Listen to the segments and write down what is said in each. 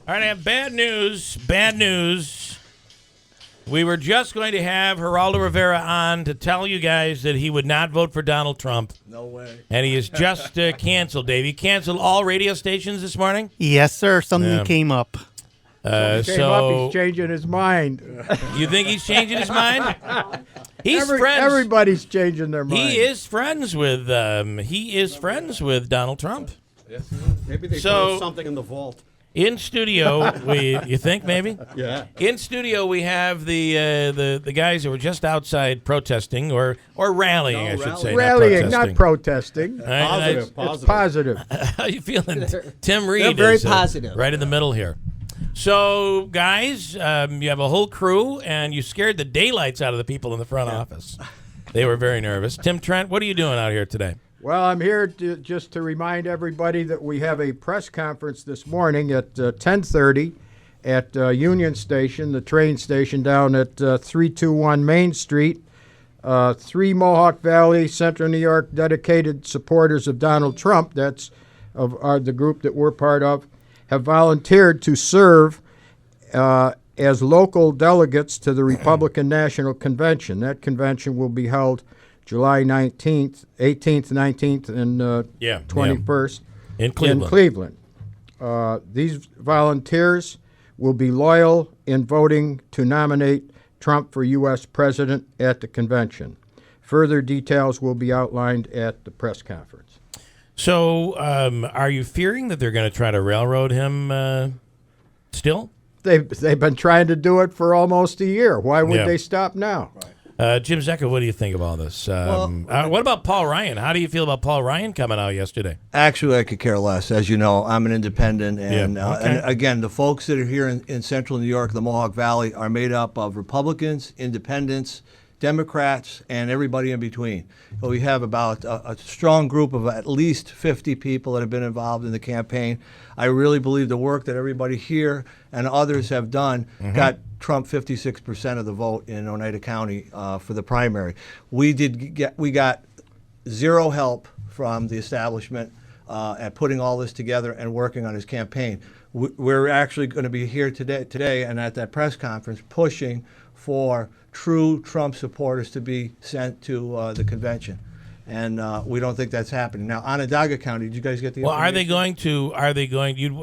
All right, I have bad news. Bad news. We were just going to have Geraldo Rivera on to tell you guys that he would not vote for Donald Trump. No way. And he is just canceled, Dave. He canceled all radio stations this morning? Yes, sir. Something came up. He's changing his mind. You think he's changing his mind? He's friends. Everybody's changing their mind. He is friends with Donald Trump. Yes. Maybe they put something in the vault. In studio, you think maybe? Yeah. In studio, we have the guys who were just outside protesting or rallying, I should say. Rallying, not protesting. Positive. It's positive. How you feeling, Tim Reed? They're very positive. Right in the middle here. So, guys, you have a whole crew, and you scared the daylights out of the people in the front office. They were very nervous. Tim Trent, what are you doing out here today? Well, I'm here just to remind everybody that we have a press conference this morning at 10:30 at Union Station, the train station down at 321 Main Street. 3 Mohawk Valley, Central New York dedicated supporters of Donald Trump, that's the group that we're part of, have volunteered to serve as local delegates to the Republican National Convention. That convention will be held July 19th, 18th, 19th, and 21st in Cleveland. These volunteers will be loyal in voting to nominate Trump for U.S. President at the convention. Further details will be outlined at the press conference. So, are you fearing that they're going to try to railroad him still? They've been trying to do it for almost a year. Why would they stop now? Right. Jim Zecca, what do you think of all this? What about Paul Ryan? How do you feel about Paul Ryan coming out yesterday? Actually, I could care less. As you know, I'm an independent. And, and again, the folks that are here in Central New York, the Mohawk Valley, are made up of Republicans, independents, Democrats, and everybody in between. So we have about a strong group of at least 50 people that have been involved in the campaign. I really believe the work that everybody here and others have done got Trump 56% of the vote in Oneida County for the primary. We got zero help from the establishment at putting all this together and working on his campaign. We're actually going to be here today and at that press conference pushing for true Trump supporters to be sent to the convention. And we don't think that's happening. Now, Onondaga County, did you guys get the information?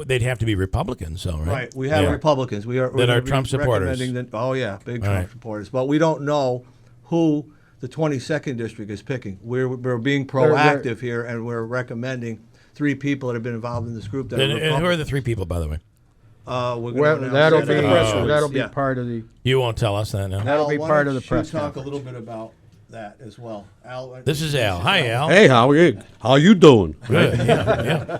They'd have to be Republicans, though, right? Right. We have Republicans. We're Trump supporters. Big Trump supporters. But we don't know who the 22nd District is picking. We're being proactive here, and we're recommending 3 people that have been involved in this group. That and who are the 3 people, by the way? That'll be part of the. You won't tell us that now. That'll be part of the press. Talk a little bit about that as well. Al, this is Al. Hi, Al. Hey, how are you doing? Good. Yeah.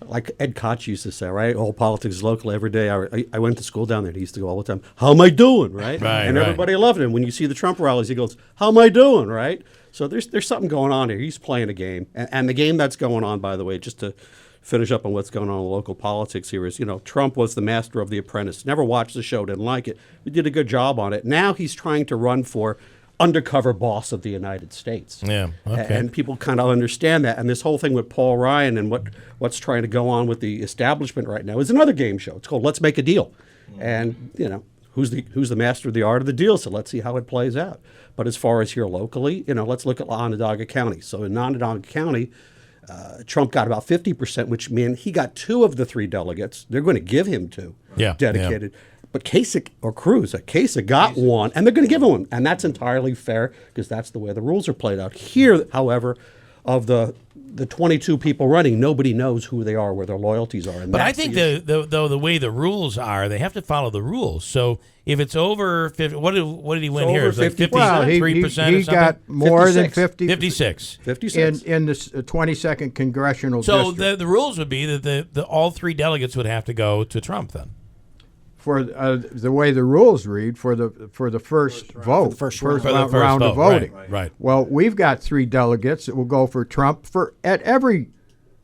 Like Ed Koch used to say, right? All politics is local every day. I went to school down there. And he used to go all the time. How am I doing? Right. And everybody loved him. When you see the Trump rallies, he goes, "How am I doing?" Right. So there's something going on here. He's playing a game, and the game that's going on, by the way, just to finish up on what's going on in local politics here is, Trump was the master of The Apprentice. Never watched the show, didn't like it. He did a good job on it. Now he's trying to run for undercover boss of the United States. Yeah, okay. And people kind of understand that. And this whole thing with Paul Ryan and what's trying to go on with the establishment right now is another game show. It's called Let's Make a Deal. And, who's the master of the art of the deal? So let's see how it plays out. But as far as here locally, let's look at Onondaga County. So in Onondaga County, Trump got about 50%, which meant he got 2 of the 3 delegates. They're going to give him 2 dedicated. Yeah. But Kasich or Cruz, Kasich got 1, and they're going to give him 1. And that's entirely fair because that's the way the rules are played out. Here, however, of the 22 people running, nobody knows who they are, where their loyalties are. And but I think the way the rules are, they have to follow the rules. So if it's over 50, what did he win here? It's like 53% well, he got more 56. than 50. 56 in the 22nd congressional district. So the rules would be that all 3 delegates would have to go to Trump then. For the way the rules read, for the first vote, first round of voting. Right. Well, we've got 3 delegates that will go for Trump at every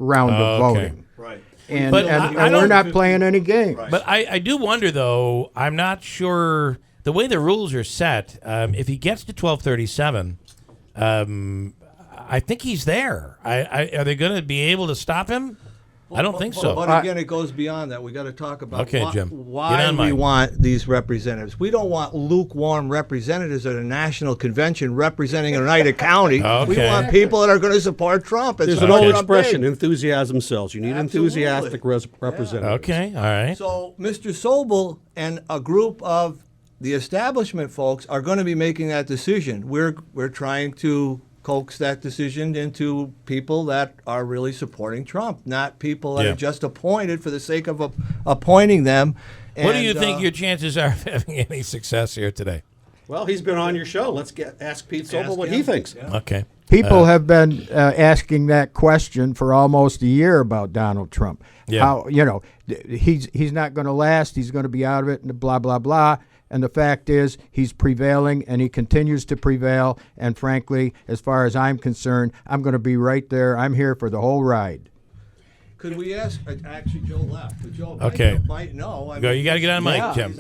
round of voting. Right. And we're not playing any games. Right. But I do wonder, though, I'm not sure, the way the rules are set, if he gets to 1237, I think he's there. Are they going to be able to stop him? I don't think so. But again, it goes beyond that. We got to talk about Okay, Jim. Get why on we mic. want these representatives. We don't want lukewarm representatives at a national convention representing Oneida County. We Okay. want people that are going to support Trump. It's There's an about old Trump expression: Day. enthusiasm sells. You need Absolutely. enthusiastic representatives. Okay, all right. So Mr. Sobel and a group of the establishment folks are going to be making that decision. We're trying to coax that decision into people that are really supporting Trump, not people that Yeah. are just appointed for the sake of appointing them. What do you And, think your chances are of having any success here today? Well, he's been on your show. Let's ask Pete Sobel Ask what him. he thinks. Yeah. Okay. People have been asking that question for almost a year about Donald Trump. Yeah. How he's not going to last. He's going to be out of it, and blah blah blah. And the fact is, he's prevailing, and he continues to prevail. And frankly, as far as I'm concerned, I'm going to be right there. I'm here for the whole ride. Could we ask? Actually, Joe left, but Joe Okay. might know. I Go. mean, You got to get on mic, yeah. Jim.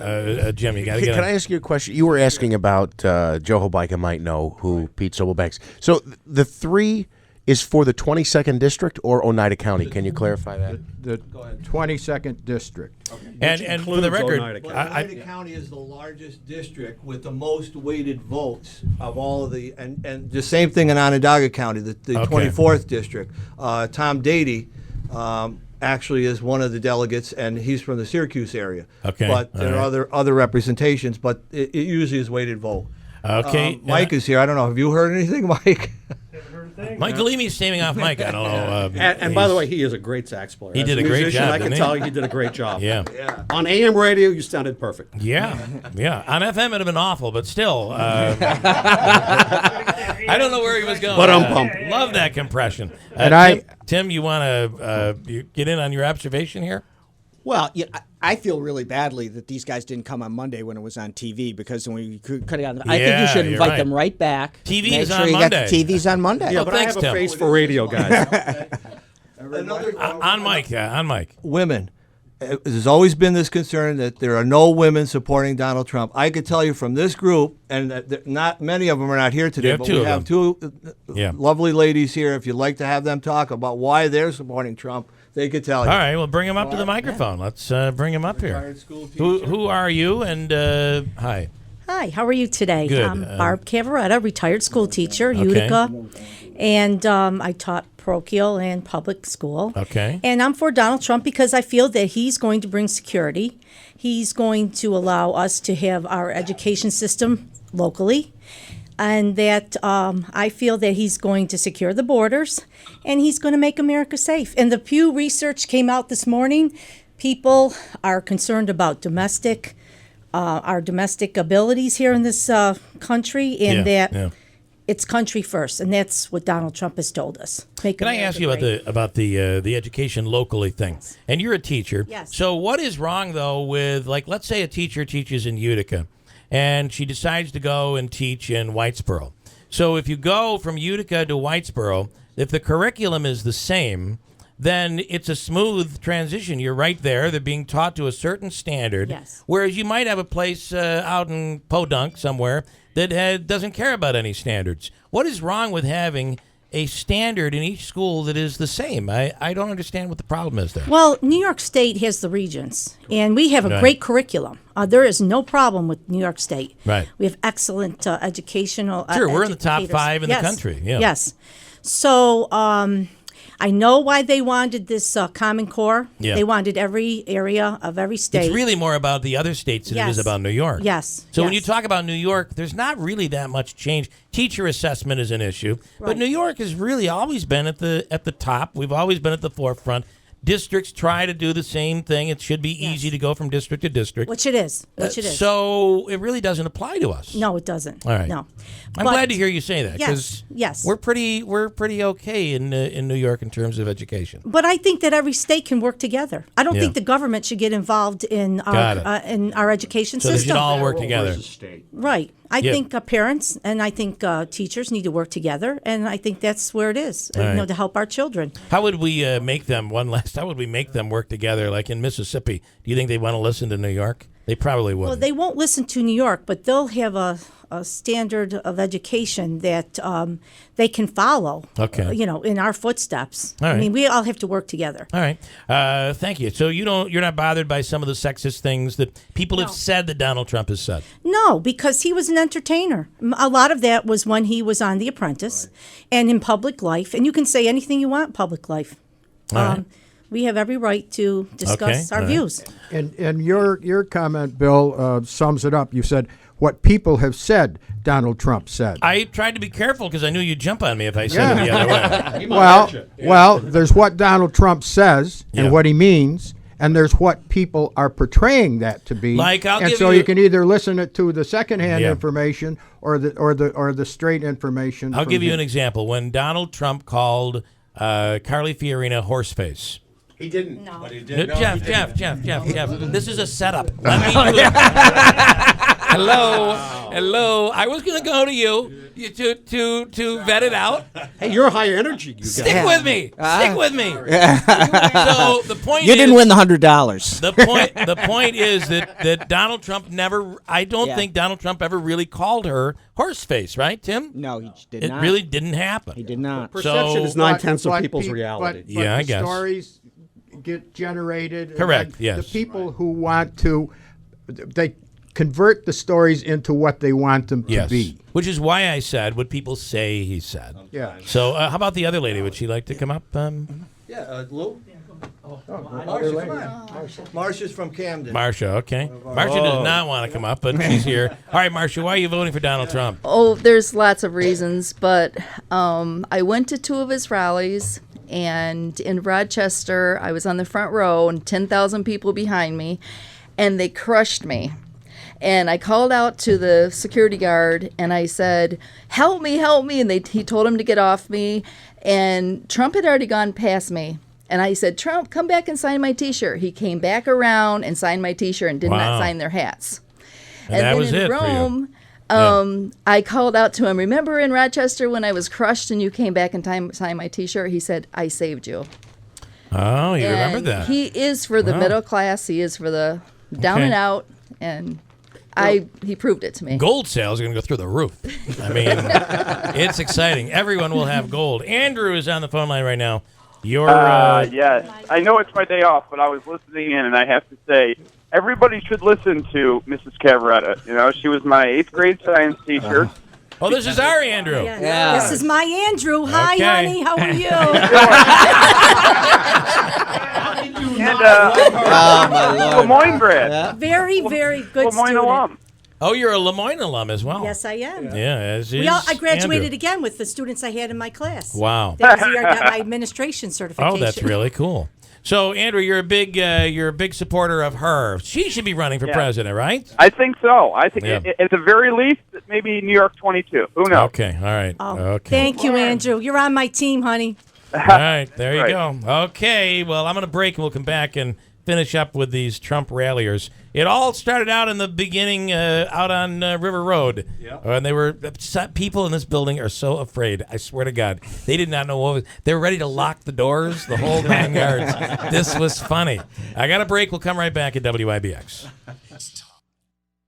Jim, you got to get Can on. I ask you a question? You were asking about Joe Hobeika might know who Pete Sobel backs. So the 3 is for the 22nd district or Oneida County. Can you clarify that? The 22nd district. And for the includes record, Oneida But County. Oneida County is the largest district with the most weighted votes of all of the, and the same thing in Onondaga County, the Okay. 24th district. Tom Dady actually is one of the delegates, and he's from the Syracuse area. Okay, But all there right. are other representations, but it usually is weighted vote. Okay. Mike is here. I don't know. Have you heard anything, Mike? Mike Galimi's staying off mic. I don't know. And by the way, he is a great sax player. He As did a great musician, job, I can didn't he? tell you he did a great job. Yeah. On AM radio, you sounded perfect. Yeah. On FM, it'd have been awful, but still. I don't know where he was going. But love that compression. And Tim, you want to get in on your observation here? Well, yeah, I feel really badly that these guys didn't come on Monday when it was on TV because when we cut it out, I think Yeah, you should you're invite right. them right back. TV Make is sure on you Monday. got the TV's on Monday. Yeah, but thanks, I have a Tim. face for radio, guys. On mic, yeah, on mic. Women. There's always been this concern that there are no women supporting Donald Trump. I could tell you from this group, and not many of them are not here today, You have but two we of have them. two Yeah. lovely ladies here. If you'd like to have them talk about why they're supporting Trump, they could tell you. All right, well, bring him up to the microphone. Let's bring him up here. Retired school teacher. Who are you? And hi. Hi, how are you today? Good. I'm Barb Cavaretta, retired school teacher, Utica, and I taught parochial and public school. Okay. And I'm for Donald Trump because I feel that he's going to bring security. He's going to allow us to have our education system locally, and that I feel that he's going to secure the borders, and he's going to make America safe. And the Pew Research came out this morning. People are concerned about our domestic abilities here in this country, and that it's country first, and that's what Donald Trump has told us. Can I ask you about the education locally thing? And you're a teacher. Yes. So what is wrong though with, like, let's say a teacher teaches in Utica, and she decides to go and teach in Whitesboro. So if you go from Utica to Whitesboro, if the curriculum is the same, then it's a smooth transition. You're right there. They're being taught to a certain standard. Yes. Whereas you might have a place out in Podunk somewhere that doesn't care about any standards. What is wrong with having a standard in each school that is the same? I don't understand what the problem is there. Well, New York State has the regions, and we have a Right. great curriculum. There is no problem with New York State. Right. We have excellent educational. Sure, we're in the top educators. 5 in the country, yeah. Yes. So I know why they wanted this Common Core. Yeah. They wanted every area of every state. It's really more about the other states than it is Yes. about New York. Yes, So when you yes. talk about New York, there's not really that much change. Teacher assessment is an issue, but Right. New York has really always been at the top. We've always been at the forefront. Districts try to do the same thing. It should be easy to go from district to district. Which it is. Which it is. So it really doesn't apply to us. No, it doesn't. All right. No. I'm But- glad to hear you say that. Yes, 'Cause yes. We're pretty okay in New York in terms of education. But I think that every state can work together. I don't Yeah. think the government should get involved in Got it. our education So they system. should all work together. Right. I Yeah. think parents and I think teachers need to work together, and I think that's where it is. All right. To help our children. How would we make them work together? Like in Mississippi, do you think they want to listen to New York? They probably Well, wouldn't. they won't listen to New York, but they'll have a standard of education that they can follow. Okay. In our footsteps. All right. I mean, we all have to work together. All right. Thank you. So you're not bothered by some of the sexist things that people have said that Donald Trump has said? No, because he was an entertainer. A lot of that was when he was on The Apprentice and in public life. And you can say anything you want in public life. All right. We have every right to discuss our views. And your comment, Bill, sums it up. You said what people have said Donald Trump said. I tried to be careful because I knew you'd jump on me if I said it the other way. Well, there's what Donald Trump says and what he means, and there's what people are portraying that to be. Like, and so you can either listen to the secondhand information or the straight information. I'll give you him. an example. When Donald Trump called Carly Fiorina horseface. He didn't. No. But he did. Jeff. This is a setup. Let me Hello. I was going to go to you to vet it out. Hey, you're higher energy. You guys. Stick with me. Stick with me. So the point You is, didn't win the $100. The point is that Donald Trump never. I don't think Donald Trump ever really called her horseface, right, Tim? No, he did It not. really didn't happen. He did not. Perception is But- 9/10 but of people's pe- reality. But Yeah, I the guess. stories get generated. Correct, and yes. The people who want to, they convert the stories into what they want them to Yes. be. Which is why I said what people say he said. Yeah. So how about the other lady? Would she like to come up? Yeah, Lou? Marcia, come on. Marcia's from Camden. Marcia, okay. Marcia does not want to come up, but she's here. All right, Marcia, why are you voting for Donald Trump? Oh, there's lots of reasons, but I went to 2 of his rallies, and in Rochester, I was on the front row and 10,000 people behind me, and they crushed me. And I called out to the security guard, and I said, help me, and he told him to get off me, and Trump had already gone past me. And I said, Trump, come back and sign my T-shirt. He came back around and signed my T-shirt and did not sign their hats. And that then was in it for you. Rome, I called out to him, remember in Rochester when I was crushed and you came back and signed my T-shirt? He said, I saved you. Oh, you remember And that? He is for the middle class. He is for the down and out. And he proved it to me. Gold sales are going to go through the roof. I mean, it's exciting. Everyone will have gold. Andrew is on the phone line right now. You're yeah, I know it's my day off, but I was listening in, and I have to say, everybody should listen to Mrs. Cavaretta. You know, she was my 8th grade science teacher. Oh, this is our Andrew. Yeah. This is my Andrew. Hi, Okay. honey. How are you? And Lemoyne grad. Very, very good Lemoyne student. alum. Oh, you're a Lemoyne alum as well. Yes, I am. Yeah, as is I graduated Andrew. again with the students I had in my class. Wow. That was the year I got my administration certification. Oh, that's really cool. So, Andrew, you're a big supporter of her. She should be running for president, right? I think so. I think Yeah. at the very least, maybe New York 22. Who knows? Okay, all right. Oh, okay. Thank you, Andrew. You're on my team, honey. All right, there you Right. go. Okay, well, I'm going to break and we'll come back and finish up with these Trump ralliers. It all started out in the beginning out on River Road. And they were people in this building are so afraid. I swear to God. They did not know what was. They were ready to lock the doors, the whole 9 yards. This was funny. I got a break. We'll come right back at WIBX.